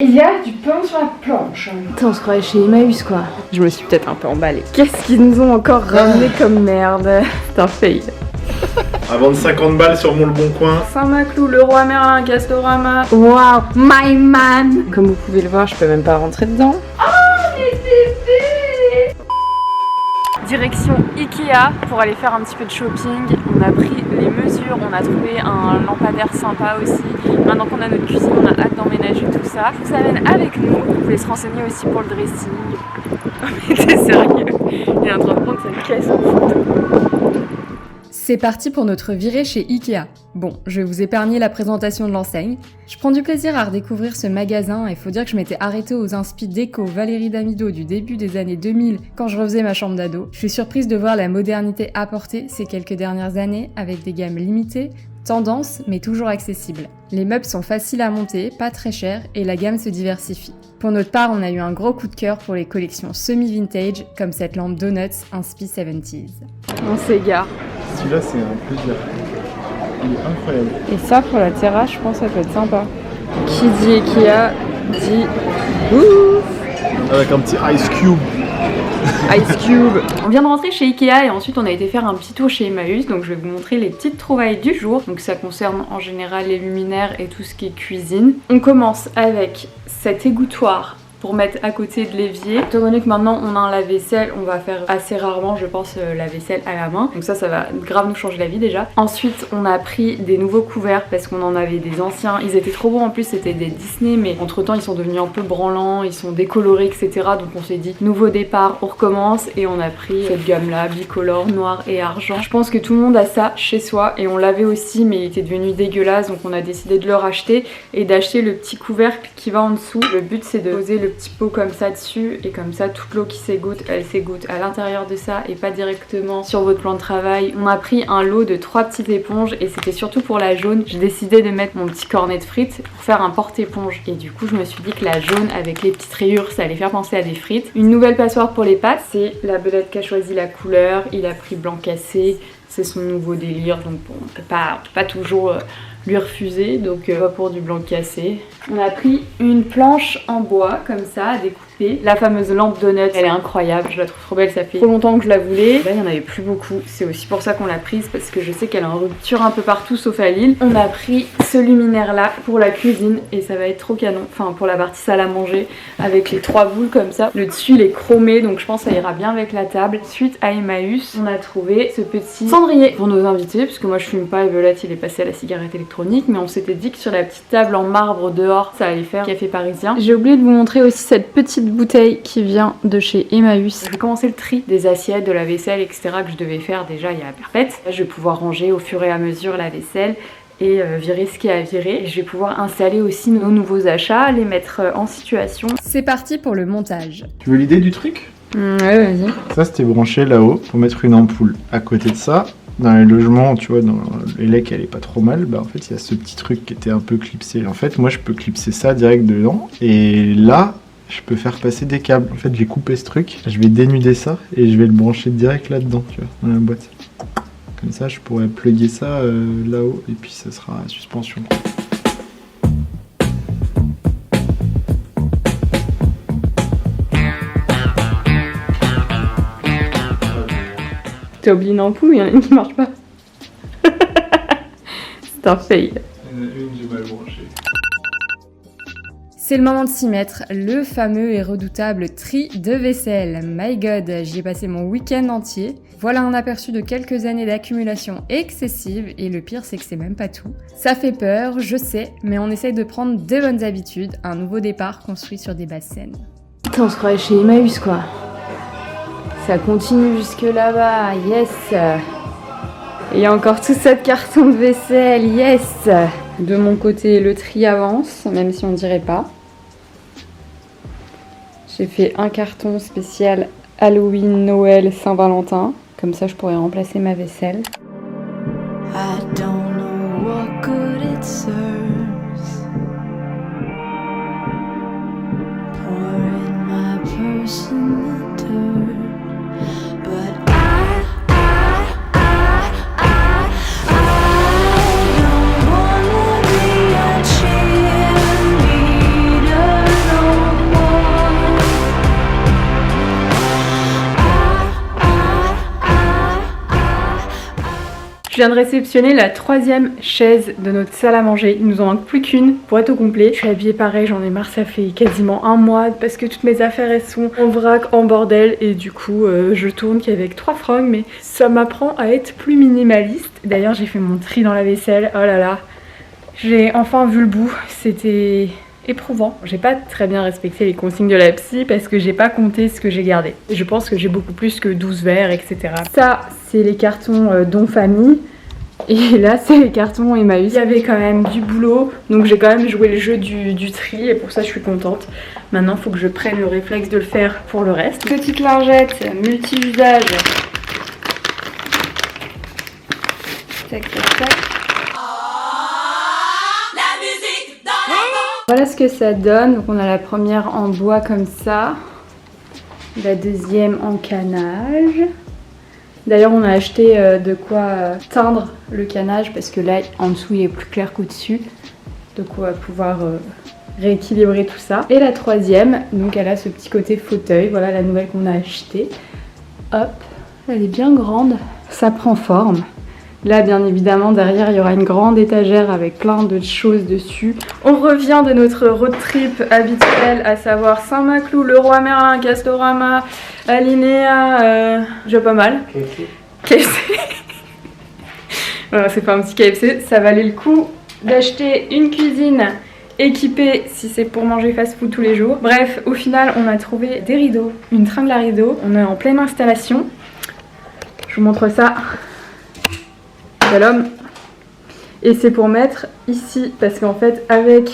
Il y a du pain sur la planche. Putain, on se croyait chez Emmaüs quoi. Je me suis peut-être un peu emballée. Qu'est-ce qu'ils nous ont encore ramené comme merde? C'est un fail. À vendre 50 balles sur mon Le Bon Coin. Saint-Maclou, Leroy Merlin, Castorama. Wow, my man. Comme vous pouvez le voir, je peux même pas rentrer dedans. Oh, les bébés! Direction Ikea pour aller faire un petit peu de shopping. On a pris les mesures, on a trouvé un lampadaire sympa aussi. Maintenant qu'on a notre cuisine, on a hâte d'emménager tout ça. Je vous amène avec nous. Vous pouvez se renseigner aussi pour le dressing. Mais t'es sérieux? Il est en train de prendre cette caisse en photo. C'est parti pour notre virée chez Ikea. Bon, je vais vous épargner la présentation de l'enseigne. Je prends du plaisir à redécouvrir ce magasin et faut dire que je m'étais arrêtée aux inspi déco Valérie Damido du début des années 2000 quand je refaisais ma chambre d'ado. Je suis surprise de voir la modernité apportée ces quelques dernières années avec des gammes limitées, tendance mais toujours accessibles. Les meubles sont faciles à monter, pas très chers et la gamme se diversifie. Pour notre part, on a eu un gros coup de cœur pour les collections semi-vintage comme cette lampe Donuts inspi 70s. On s'égare. Celui-là, c'est un plaisir. Il est incroyable. Et ça, pour la terrasse, je pense que ça peut être sympa. Qui dit Ikea dit ouf. Avec un petit Ice Cube. Ice Cube. On vient de rentrer chez Ikea et ensuite on a été faire un petit tour chez Emmaüs. Donc je vais vous montrer les petites trouvailles du jour. Donc ça concerne en général les luminaires et tout ce qui est cuisine. On commence avec cet égouttoir pour mettre à côté de l'évier. Étant donné que maintenant on a un lave-vaisselle, on va faire assez rarement je pense la vaisselle à la main. Donc ça va grave nous changer la vie déjà. Ensuite on a pris des nouveaux couverts parce qu'on en avait des anciens. Ils étaient trop beaux en plus, c'était des Disney mais entre temps ils sont devenus un peu branlants, ils sont décolorés etc. Donc on s'est dit nouveau départ, on recommence et on a pris cette gamme là, bicolore, noir et argent. Je pense que tout le monde a ça chez soi et on l'avait aussi mais il était devenu dégueulasse donc on a décidé de le racheter et d'acheter le petit couvercle qui va en dessous. Le but c'est de poser le petit pot comme ça dessus et comme ça toute l'eau qui s'égoutte elle s'égoutte à l'intérieur de ça et pas directement sur votre plan de travail. On a pris un lot de 3 petites éponges et c'était surtout pour la jaune. J'ai décidé de mettre mon petit cornet de frites pour faire un porte-éponge et du coup je me suis dit que la jaune avec les petites rayures ça allait faire penser à des frites. Une nouvelle passoire pour les pâtes, c'est la belette qui a choisi la couleur, il a pris blanc cassé, c'est son nouveau délire donc bon, on peut pas toujours lui refuser donc pas pour du blanc cassé. On a pris une planche en bois comme ça à découper. La fameuse lampe Donuts, elle est incroyable, je la trouve trop belle, ça fait trop longtemps que je la voulais. Là il n'y en avait plus beaucoup, c'est aussi pour ça qu'on l'a prise parce que je sais qu'elle a une rupture un peu partout sauf à l'île. On a pris ce luminaire là pour la cuisine et ça va être trop canon, enfin pour la partie salle à manger avec les 3 boules comme ça. Le dessus il est chromé donc je pense que ça ira bien avec la table. Suite à Emmaüs, on a trouvé ce petit cendrier pour nos invités puisque moi je fume pas et Belette il est passé à la cigarette électronique mais on s'était dit que sur la petite table en marbre dehors ça allait faire café parisien. J'ai oublié de vous montrer aussi cette petite bouteille qui vient de chez Emmaüs. Je vais commencer le tri des assiettes, de la vaisselle etc que je devais faire déjà il y a perpète. Là, je vais pouvoir ranger au fur et à mesure la vaisselle et virer ce qui est à virer. Et je vais pouvoir installer aussi nos nouveaux achats, les mettre en situation. C'est parti pour le montage. Tu veux l'idée du truc? Ouais vas-y. Ça c'était branché là-haut pour mettre une ampoule. À côté de ça, dans les logements, tu vois, dans l'élec elle est pas trop mal, bah en fait il y a ce petit truc qui était un peu clipsé. En fait moi je peux clipser ça direct dedans et là je peux faire passer des câbles. En fait j'ai coupé ce truc, je vais dénuder ça et je vais le brancher direct là-dedans, tu vois, dans la boîte. Comme ça je pourrais plugger ça là-haut et puis ça sera à suspension. T'as oublié une ampoule, il y en a une qui marche pas. C'est un fail. Il y en a une, j'ai mal branché. C'est le moment de s'y mettre, le fameux et redoutable tri de vaisselle. My god, j'y ai passé mon week-end entier. Voilà un aperçu de quelques années d'accumulation excessive et le pire c'est que c'est même pas tout. Ça fait peur, je sais, mais on essaye de prendre de bonnes habitudes, un nouveau départ construit sur des bases saines. Putain, on se croyait chez Emmaüs quoi. Ça continue jusque là-bas, yes. Et il y a encore tout ça de carton de vaisselle, yes. De mon côté, le tri avance, même si on dirait pas. J'ai fait un carton spécial Halloween, Noël, Saint-Valentin. Comme ça, je pourrais remplacer ma vaisselle. I don't know what good it serves. Pouring my purse in the dirt. But I don't wanna be a cheerleader. viens de réceptionner la 3e chaise de notre salle à manger. Il nous en manque plus qu'une pour être au complet. Je suis habillée pareil, j'en ai marre, ça fait quasiment un mois parce que toutes mes affaires elles sont en vrac, en bordel et du coup je tourne qu'avec 3 fringues mais ça m'apprend à être plus minimaliste. D'ailleurs j'ai fait mon tri dans la vaisselle, oh là là, j'ai enfin vu le bout, c'était éprouvant. J'ai pas très bien respecté les consignes de la psy parce que j'ai pas compté ce que j'ai gardé. Et je pense que j'ai beaucoup plus que 12 verres, etc. Ça, c'est les cartons Don Famille. Et là, c'est les cartons Emmaüs. Il y avait quand même du boulot, donc j'ai quand même joué le jeu du tri et pour ça, je suis contente. Maintenant, il faut que je prenne le réflexe de le faire pour le reste. Petite lingette multi-usage. Tac, tac, tac. Voilà ce que ça donne. Donc on a la première en bois comme ça, la deuxième en canage. D'ailleurs on a acheté de quoi teindre le canage parce que là en dessous il est plus clair qu'au-dessus. Donc on va pouvoir rééquilibrer tout ça. Et la troisième, donc elle a ce petit côté fauteuil. Voilà la nouvelle qu'on a achetée. Hop, elle est bien grande, ça prend forme. Là, bien évidemment, derrière, il y aura une grande étagère avec plein de choses dessus. On revient de notre road trip habituel, à savoir Saint-Maclou, Leroy Merlin, Castorama, Alinea, déjà pas mal. KFC. Voilà, c'est pas un petit KFC, ça valait le coup d'acheter une cuisine équipée si c'est pour manger fast-food tous les jours. Bref, au final, on a trouvé des rideaux, une tringle à rideaux. On est en pleine installation. Je vous montre ça. L'homme et c'est pour mettre ici parce qu'en fait avec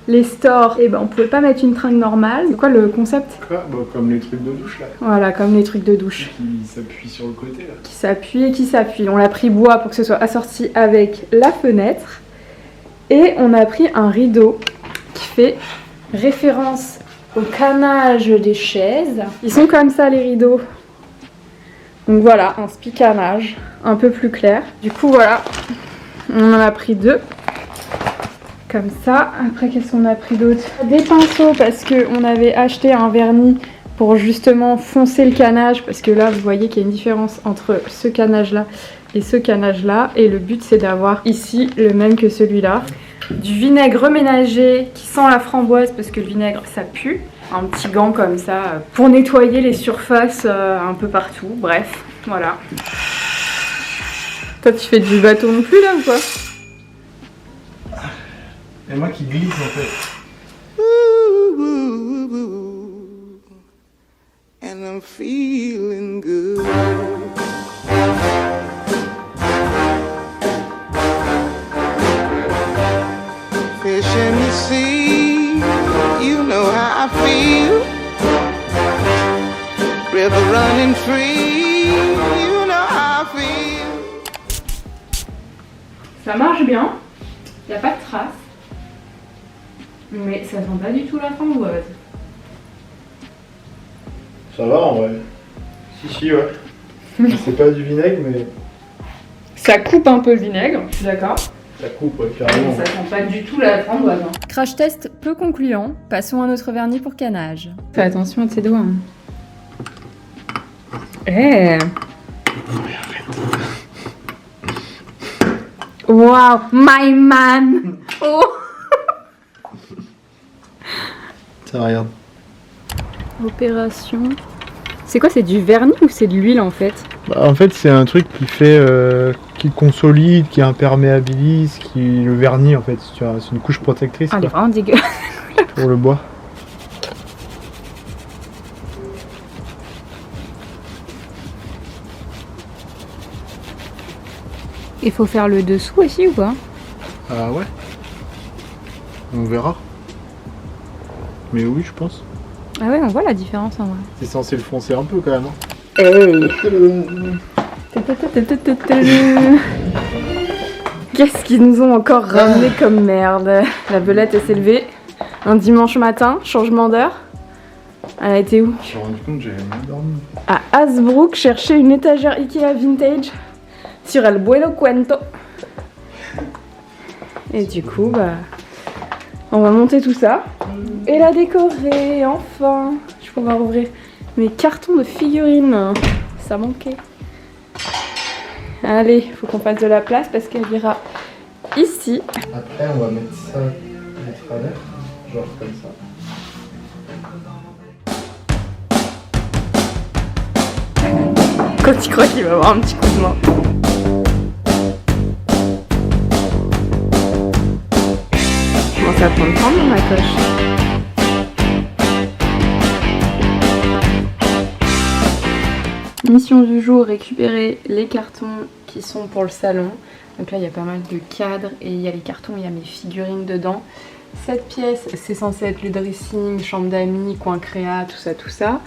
les stores et on pouvait pas mettre une tringle normale. C'est quoi le concept? Comme les trucs de douche là. Voilà, comme les trucs de douche Qui s'appuient sur le côté là. qui s'appuie et qui s'appuie. On l'a pris bois pour que ce soit assorti avec la fenêtre et on a pris un rideau qui fait référence au canage des chaises. Ils sont comme ça les rideaux. Donc voilà, un spicanage un peu plus clair. Du coup voilà, on en a pris 2. Comme ça. Après qu'est-ce qu'on a pris d'autre? Des pinceaux parce qu'on avait acheté un vernis pour justement foncer le canage. Parce que là vous voyez qu'il y a une différence entre ce canage là et ce canage là. Et le but c'est d'avoir ici le même que celui-là. Du vinaigre ménager qui sent la framboise parce que le vinaigre ça pue. Un petit gant comme ça pour nettoyer les surfaces un peu partout. Bref, voilà. Toi tu fais du bateau non plus là ou quoi? Et moi qui glisse en fait. And I'm feeling good. Fish in the sea, you know how I feel. River running free, you know how I feel. Ça marche bien, il n'y a pas de traces. Mais ça sent pas du tout la framboise. Ça va en vrai. Si ouais. C'est pas du vinaigre mais Ça coupe un peu le vinaigre, je suis d'accord. ça coupe ouais, carrément. Ça sent pas du tout la framboise. Hein. Crash test peu concluant, passons à notre vernis pour canage. Fais attention à tes doigts. Hein. Wow, my man. Oh. Ça regarde. Opération. C'est quoi, c'est du vernis ou c'est de l'huile en fait? En fait c'est un truc qui fait qui consolide, qui imperméabilise, qui le vernis en fait. C'est une couche protectrice Ah, elle est quoi, vraiment dégueulasse. pour le bois. Il faut faire le dessous aussi ou pas? Ah ouais. On verra. Mais oui je pense. Ah ouais, on voit la différence en vrai. C'est censé le foncer un peu quand même. Qu'est-ce qu'ils nous ont encore ramené comme merde? La belette elle s'est levée un dimanche matin, changement d'heure. Elle a été où? Je me suis rendu compte que j'avais mal dormi. À Hasbrook, chercher une étagère Ikea vintage sur El Bueno Cuento. Et du coup, bah, on va monter tout ça et la décorer, enfin. Je vais pouvoir ouvrir mes cartons de figurines. Ça manquait. Allez, faut qu'on fasse de la place parce qu'elle ira ici. Après, on va mettre ça de travers, genre comme ça. Quand tu crois qu'il va avoir un petit coup de main. Comment ça va prendre forme ma coche? Mission du jour, récupérer les cartons qui sont pour le salon. Donc là il y a pas mal de cadres et il y a les cartons, il y a mes figurines dedans. Cette pièce, c'est censé être le dressing, chambre d'amis, coin créa, tout ça.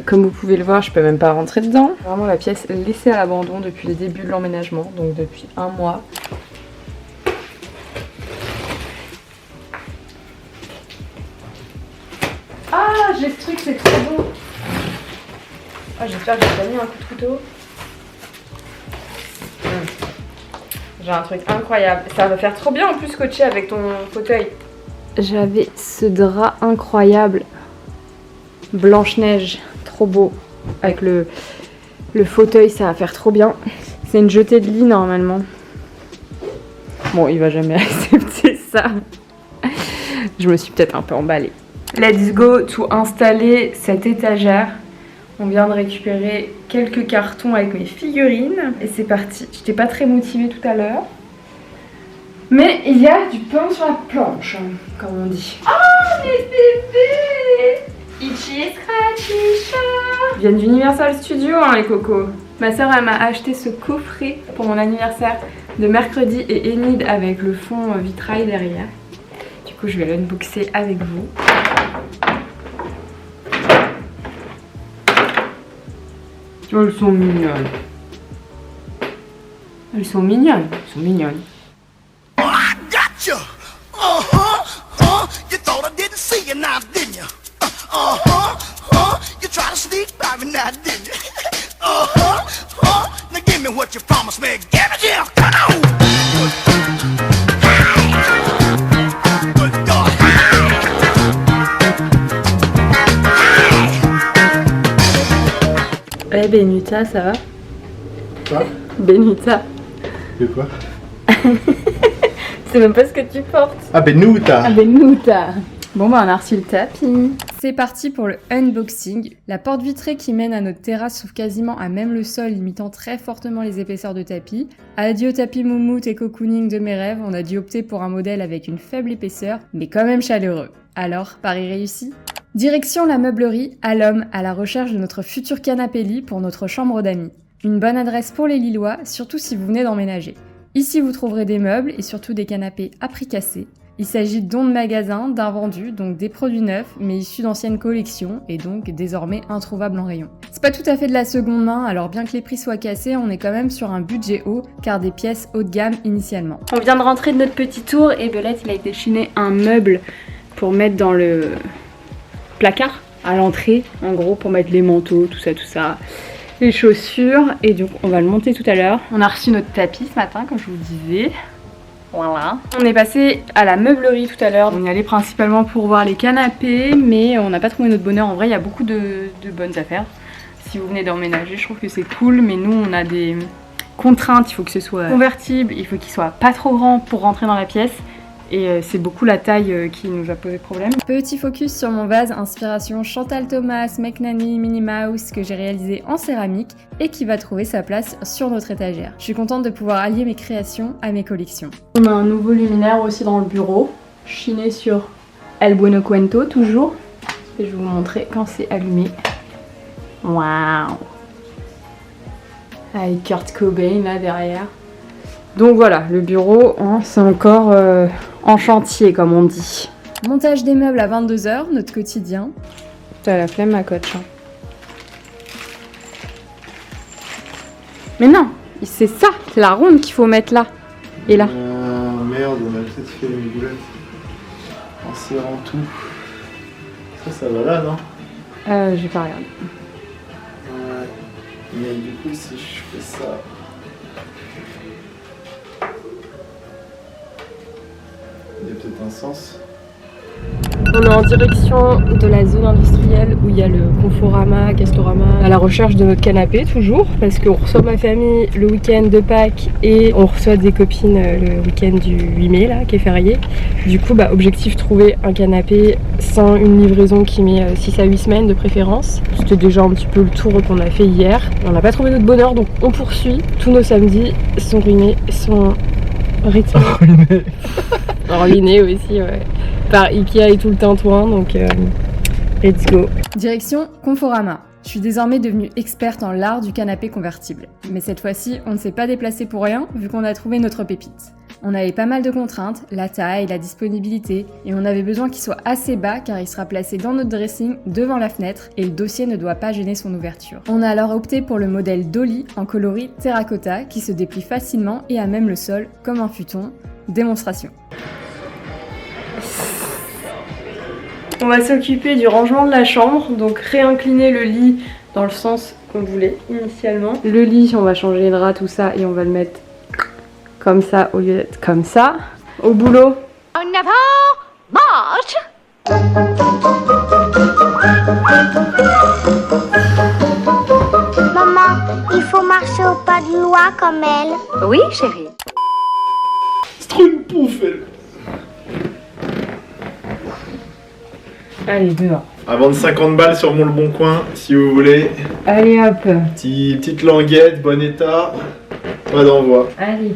Comme vous pouvez le voir, je peux même pas rentrer dedans. Vraiment la pièce laissée à l'abandon depuis le début de l'emménagement, donc depuis 1 mois. Ah, j'ai ce truc, c'est trop bon. Ah, j'espère que j'ai pas mis un coup de couteau. J'ai un truc incroyable. Ça va faire trop bien en plus scotché avec ton fauteuil. J'avais ce drap incroyable. Blanche-Neige, trop beau. Avec le fauteuil, ça va faire trop bien. C'est une jetée de lit normalement. Bon, il va jamais accepter ça. Je me suis peut-être un peu emballée. Let's go, tout installer cette étagère. On vient de récupérer quelques cartons avec mes figurines. Et c'est parti. J'étais pas très motivée tout à l'heure. Mais il y a du pain sur la planche, comme on dit. Oh, mes bébés! Itchy et Scratchy Chat! Ils viennent d'Universal Studios, hein, les cocos. Ma soeur, elle m'a acheté ce coffret pour mon anniversaire de mercredi et Enid avec le fond vitrail derrière. Du coup, je vais l'unboxer avec vous. Elles sont mignonnes. Elles sont mignonnes. Elles sont mignonnes. Gotcha! You thought I didn't see you now, didn't you? You tried to sneak by me now, didn't you? Now give me what you promised me. Give it here, come on! Good God. Eh Benuta, ça va? Quoi? Benuta. De quoi? C'est même pas ce que tu portes. Ah, Benuta! Benuta. Bon bah on a reçu le tapis. C'est parti pour le unboxing. La porte vitrée qui mène à notre terrasse s'ouvre quasiment à même le sol, limitant très fortement les épaisseurs de tapis. Adieu tapis moumoute et cocooning de mes rêves, on a dû opter pour un modèle avec une faible épaisseur, mais quand même chaleureux. Alors, pari réussi? Direction la meublerie, à l'homme, à la recherche de notre futur canapé lit pour notre chambre d'amis. Une bonne adresse pour les Lillois, surtout si vous venez d'emménager. Ici vous trouverez des meubles et surtout des canapés à prix cassé. Il s'agit de dons de magasins, d'invendus, donc des produits neufs, mais issus d'anciennes collections, et donc désormais introuvables en rayon. C'est pas tout à fait de la seconde main, alors bien que les prix soient cassés, on est quand même sur un budget haut, car des pièces haut de gamme initialement. On vient de rentrer de notre petit tour, et Belette il a déchiné un meuble pour mettre dans le placard, à l'entrée, en gros, pour mettre les manteaux, tout ça. Les chaussures, et donc on va le monter tout à l'heure. On a reçu notre tapis ce matin, comme je vous disais. Voilà. On est passé à la meublerie tout à l'heure. On y allait principalement pour voir les canapés, mais on n'a pas trouvé notre bonheur. En vrai, il y a beaucoup de bonnes affaires. Si vous venez d'emménager, je trouve que c'est cool, mais nous, on a des contraintes. Il faut que ce soit convertible, il faut qu'il soit pas trop grand pour rentrer dans la pièce. Et c'est beaucoup la taille qui nous a posé problème. Petit focus sur mon vase, inspiration Chantal Thomas, McNanny, Minnie Mouse, que j'ai réalisé en céramique et qui va trouver sa place sur notre étagère. Je suis contente de pouvoir allier mes créations à mes collections. On a un nouveau luminaire aussi dans le bureau, chiné sur El Bueno Cuento toujours. Et je vais vous montrer quand c'est allumé. Waouh! Avec Kurt Cobain là derrière. Donc voilà, le bureau, hein, c'est encore en chantier comme on dit. Montage des meubles à 22 h, notre quotidien. T'as la flemme ma coach. Hein. Mais non, c'est ça, c'est la ronde qu'il faut mettre là. Et là. Merde, on a peut-être fait une boulette en serrant tout. Ça va là, non? J'ai pas regardé. Ouais. Mais du coup, si je fais ça... Il y a peut-être un sens. On est en direction de la zone industrielle où il y a le Conforama, Castorama, à la recherche de notre canapé toujours, parce qu'on reçoit ma famille le week-end de Pâques et on reçoit des copines le week-end du 8 mai là, qui est férié. Du coup, objectif trouver un canapé sans une livraison qui met 6 à 8 semaines de préférence. C'était déjà un petit peu le tour qu'on a fait hier. On n'a pas trouvé notre bonheur, donc on poursuit. Tous nos samedis sont ruinés, sont rythmés. Ruinés aussi, ouais. Par Ikea et tout le tintouin, donc let's go. Direction Conforama. Je suis désormais devenue experte en l'art du canapé convertible. Mais cette fois-ci, on ne s'est pas déplacé pour rien, vu qu'on a trouvé notre pépite. On avait pas mal de contraintes, la taille, la disponibilité, et on avait besoin qu'il soit assez bas car il sera placé dans notre dressing devant la fenêtre et le dossier ne doit pas gêner son ouverture. On a alors opté pour le modèle Dolly en coloris terracotta qui se déplie facilement et a même le sol comme un futon. Démonstration. On va s'occuper du rangement de la chambre, donc réincliner le lit dans le sens qu'on voulait initialement. Le lit, on va changer les draps, tout ça, et on va le mettre comme ça au lieu d'être comme ça. Au boulot. On avant, marche. Maman, il faut marcher au pas de loi comme elle. Oui, chérie. C'est trop une pouffe, elle. Allez, dehors. À vendre 50 balles sur mon Le Bon Coin, si vous voulez. Allez hop. Petite languette, bon état. Pas d'envoi. Allez.